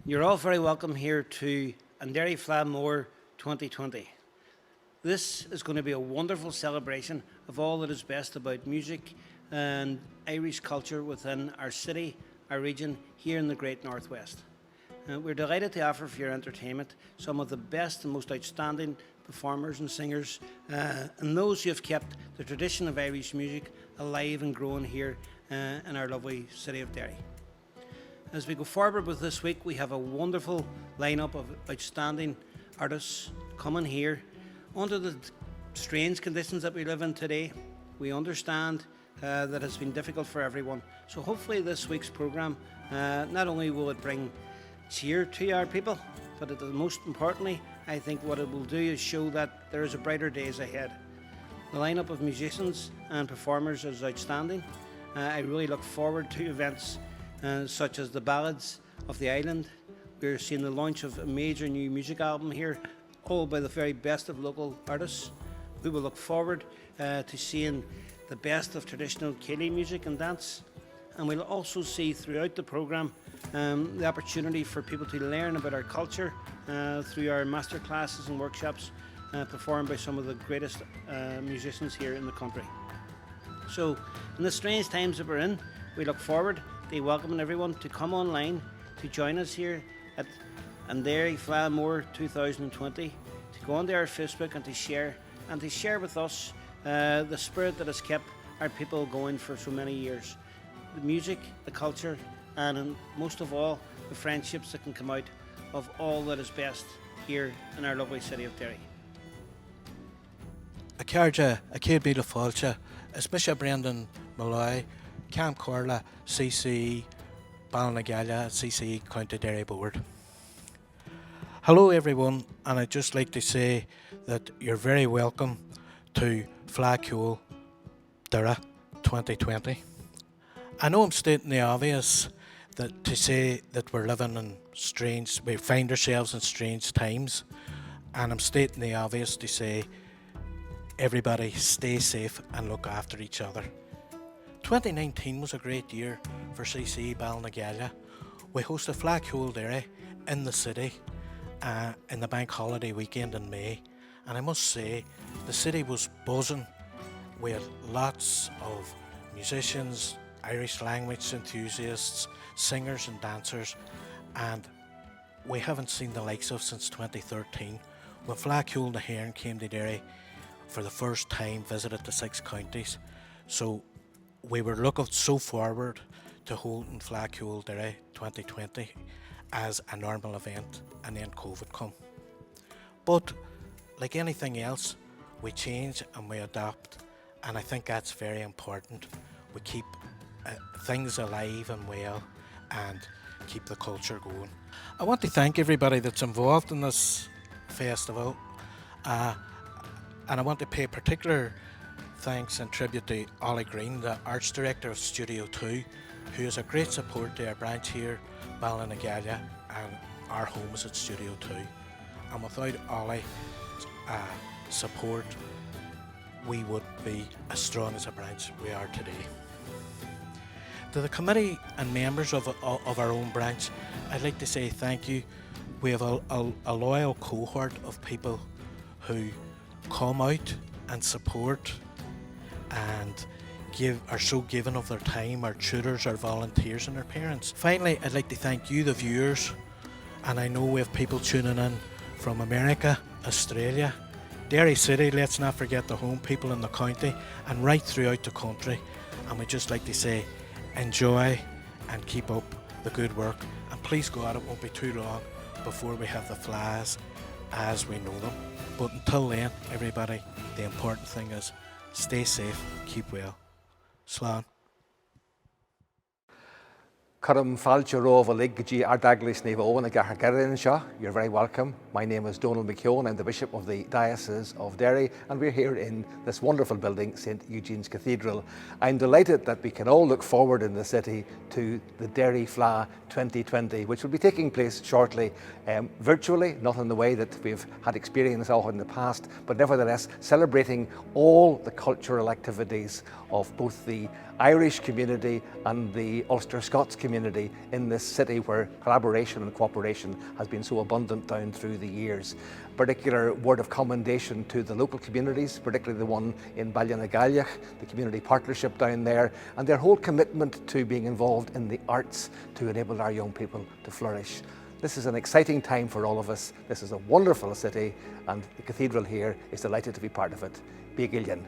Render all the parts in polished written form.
You're all very welcome here to Derry Fleadh Mhór 2020. This is going to be a wonderful celebration of all that is best about music and Irish culture within our city, our region, here in the Great Northwest. We're delighted to offer for your entertainment some of the best and most outstanding performers and singers and those who have kept the tradition of Irish music alive and growing here in our lovely city of Derry. As we go forward with this week, we have a wonderful lineup of outstanding artists coming here under the strange conditions that we live in today. We understand that it's been difficult for everyone. So hopefully this week's programme, not only will it bring cheer to our people, but most importantly, I think what it will do is show that there is a brighter days ahead. The lineup of musicians and performers is outstanding. I really look forward to events such as the Ballads of the Island. We're seeing the launch of a major new music album here, all by the very best of local artists. We will look forward to seeing the best of traditional Céilí music and dance. And we'll also see throughout the programme the opportunity for people to learn about our culture through our master classes and workshops performed by some of the greatest musicians here in the country. So in the strange times that we're in, we look forward to welcoming everyone to come online to join us here at Derry Fleadh Mhór 2020, to go onto our Facebook and to share with us the spirit that has kept our people going for so many years. The music, the culture, and most of all, the friendships that can come out of all that is best here in our lovely city of Derry. A Carja, a Kid Bíle Fáilte, as Bishop Brendan Malloy, Cam Corla, CCE, Ballynagalla, CCE County Derry Board. Hello everyone, and I'd just like to say that you're very welcome to Fleadh Mhór Dhoire 2020. I know I'm stating the obvious that to say that we're living in we find ourselves in strange times, and I'm stating the obvious to say everybody stay safe and look after each other. 2019 was a great year for CCE Ballynagalla. We hosted Fleadh Mhór Dhoire in the city in the bank holiday weekend in May, and I must say the city was buzzing. We had lots of musicians, Irish language enthusiasts, singers and dancers, and we haven't seen the likes of since 2013 when Fleadh Mhór Dhoire came to Derry for the first time, visited the 6 counties. So we were looking so forward to holding Fleadh Mhór Dhoire 2020 as a normal event, and then COVID come. But like anything else, we change and we adapt, and I think that's very important. We keep things alive and well and keep the culture going. I want to thank everybody that's involved in this festival, and I want to pay particular thanks and tribute to Ollie Green, the Arts Director of Studio 2, who is a great support to our branch here, Ballynagalla, and our home is at Studio 2. And without Ollie's support, we would be as strong as a branch we are today. To the committee and members of our own branch, I'd like to say thank you. We have a loyal cohort of people who come out and support and are so giving of their time, our tutors, our volunteers and our parents. Finally, I'd like to thank you, the viewers, and I know we have people tuning in from America, Australia, Derry City, let's not forget the home, people in the county, and right throughout the country. And we'd just like to say enjoy and keep up the good work, and please God, it won't be too long before we have the Fleadhs as we know them. But until then, everybody, the important thing is stay safe, keep well. Slán. Curram Fáilte Rómha Liggaí Ardaglis Neva Owen Agarin Shaw. You're very welcome. My name is Donald McKeown. I'm the Bishop of the Diocese of Derry, and we're here in this wonderful building, St Eugene's Cathedral. I'm delighted that we can all look forward in the city to the Derry Fleadh 2020, which will be taking place shortly, virtually, not in the way that we've had experience of in the past, but nevertheless celebrating all the cultural activities of both the Irish community and the Ulster Scots community in this city, where collaboration and cooperation has been so abundant down through the years. Particular word of commendation to the local communities, particularly the one in Ballynagallach, the community partnership down there, and their whole commitment to being involved in the arts to enable our young people to flourish. This is an exciting time for all of us. This is a wonderful city, and the cathedral here is delighted to be part of it. Bí Gillian.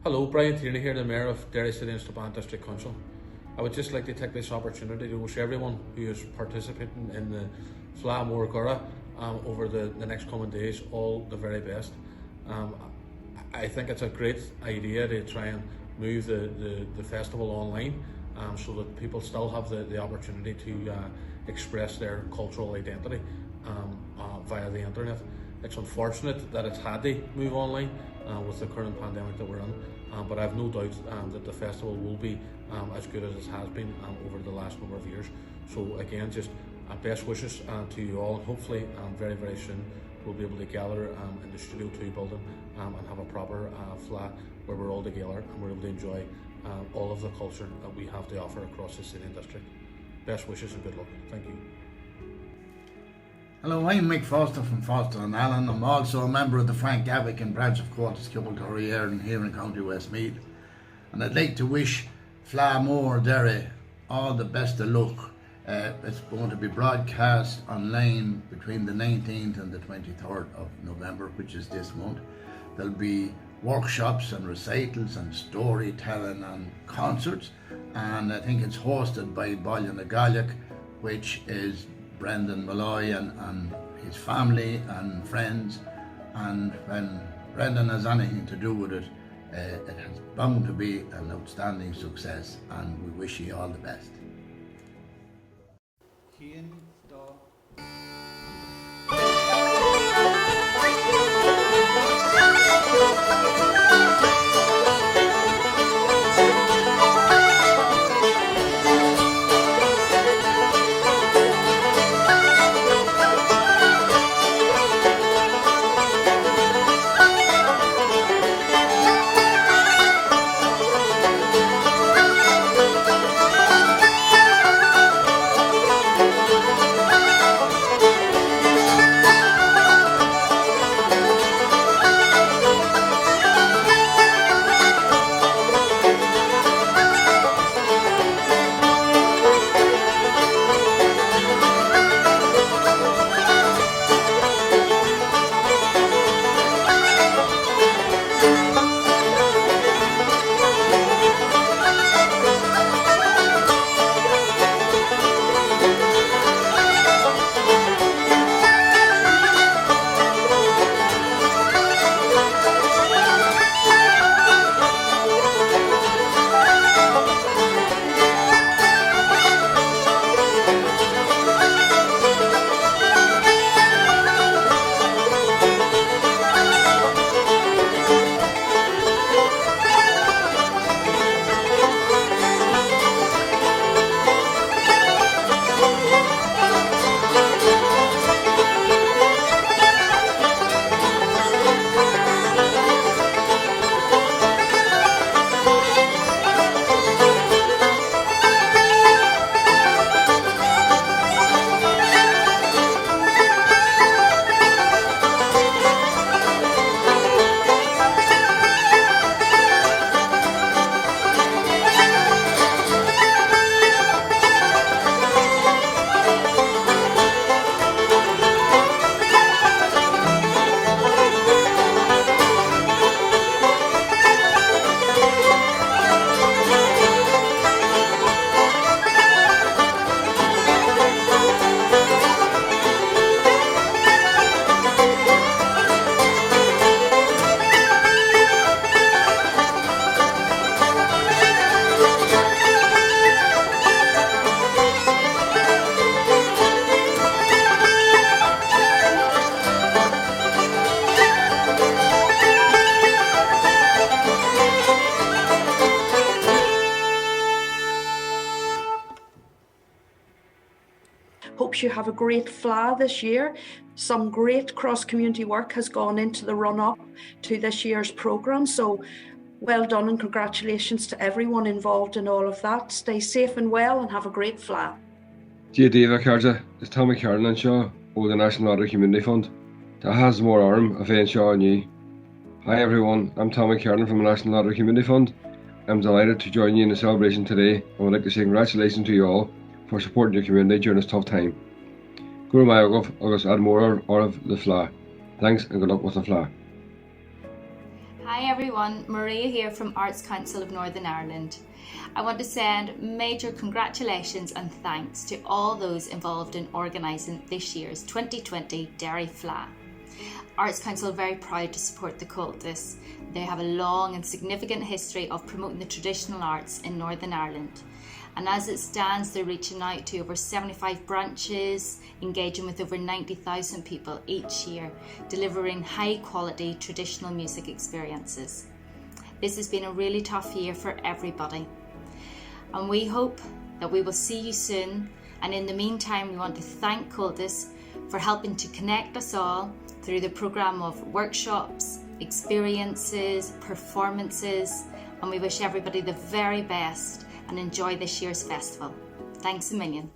Hello, Brian Tierney here, the Mayor of Derry City and Strabane District Council. I would just like to take this opportunity to wish everyone who is participating in the Fleadh Mhór Dhoire over the next coming days all the very best. I think it's a great idea to try and move the festival online so that people still have the opportunity to express their cultural identity via the internet. It's unfortunate that it's had to move online with the current pandemic that we're in, but I have no doubt that the festival will be as good as it has been over the last number of years. So again, just best wishes to you all, and hopefully very soon we'll be able to gather in the Studio 2 building and have a proper Fleadh where we're all together and we're able to enjoy all of the culture that we have to offer across the city and district. Best wishes and good luck. Thank you. Hello, I'm Mick Foster from Foster and Allen. I'm also a member of the Frank Gavican branch of Quartus Cubble here in County Westmeath. And I'd like to wish Fleadh Mhór Dhoire all the best of luck. It's going to be broadcast online between the 19th and the 23rd of November, which is this month. There'll be workshops and recitals and storytelling and concerts. And I think it's hosted by Ballynagallach, which is Brendan Malloy and his family and friends, and when Brendan has anything to do with it, it has bound to be an outstanding success, and we wish you all the best. Hopes you have a great Fleadh this year. Some great cross-community work has gone into the run-up to this year's programme, so well done and congratulations to everyone involved in all of that. Stay safe and well and have a great Fleadh. Dia Diva Carja is Tommy Carolyn Shaw over the National Lottery Community Fund. That has more arm of Ian Shaw and you. Hi everyone, I'm Tommy Carolyn from the National Lottery Community Fund. I'm delighted to join you in the celebration today and would like to say congratulations to you all for supporting your community during this tough time. Gura mai agah agus ad mór of the Fleadh. Thanks and good luck with the Fleadh. Hi everyone, Maria here from Arts Council of Northern Ireland. I want to send major congratulations and thanks to all those involved in organising this year's 2020 Derry Fleadh. Arts Council are very proud to support the cultists. They have a long and significant history of promoting the traditional arts in Northern Ireland. And as it stands, they're reaching out to over 75 branches, engaging with over 90,000 people each year, delivering high quality traditional music experiences. This has been a really tough year for everybody. And we hope that we will see you soon. And in the meantime, we want to thank cultists for helping to connect us all through the programme of workshops, experiences, performances, and we wish everybody the very best and enjoy this year's festival. Thanks a million.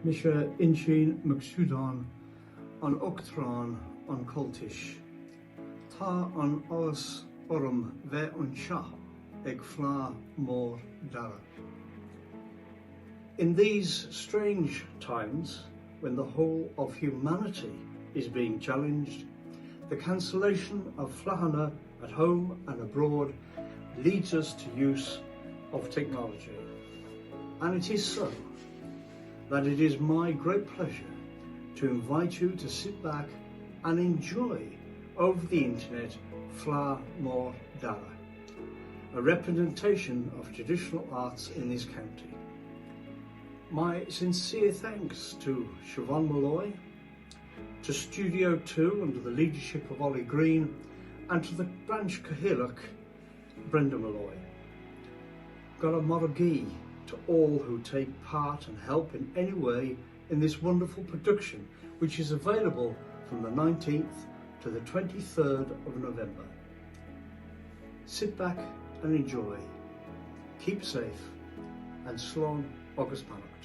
Misha Inshin Maksudon on Octron on Cultish. Tá an os orm bheith an seo ag Fleadh Mhór Dhoire. In these strange times, when the whole of humanity is being challenged, the cancellation of fleadhanna at home and abroad leads us to use of technology. And it is so that it is my great pleasure to invite you to sit back and enjoy over the internet Fleadh Mhór Dhoire, a representation of traditional arts in this county. My sincere thanks to Siobhan Malloy, to Studio 2 under the leadership of Ollie Green, and to the branch Cahilloch, Brenda Malloy. Got a moragee to all who take part and help in any way in this wonderful production, which is available from the 19th to the 23rd of November. Sit back and enjoy. Keep safe, and slán agus Panach.